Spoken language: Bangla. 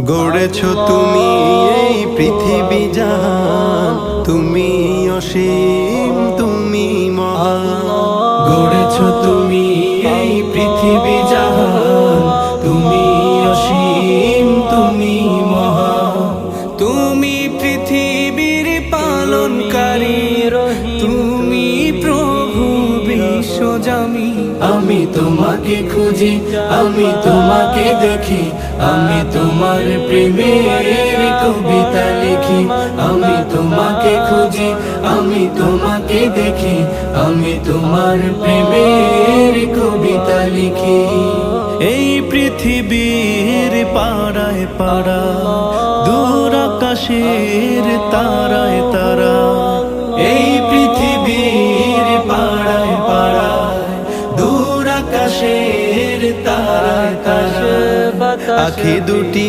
গড়েছ তুমি এই পৃথিবী জাহান, তুমি অসীম, তুমি মহান। গড়েছ তুমি এই পৃথিবী জাহান, তুমি অসীম, তুমি মহান। তুমি পৃথিবীর পালনকারী, তুমি প্রভু বিশ্বজামি। আমি তোমাকে খুঁজি, আমি তোমাকে দেখি, আমি তোমার প্রেমের কবিতা লিখি। আমি তোমাকে খুঁজি, আমি তোমাকে দেখি, আমি তোমার প্রেমের কবিতা লিখি। এই পৃথিবীর পাড়ায় পাড়া, দূর আকাশের তারায় তারা। এই পৃথিবীর পাড়ায় পাড়া, দূর আকাশের তারায় তারা। আখি দুটি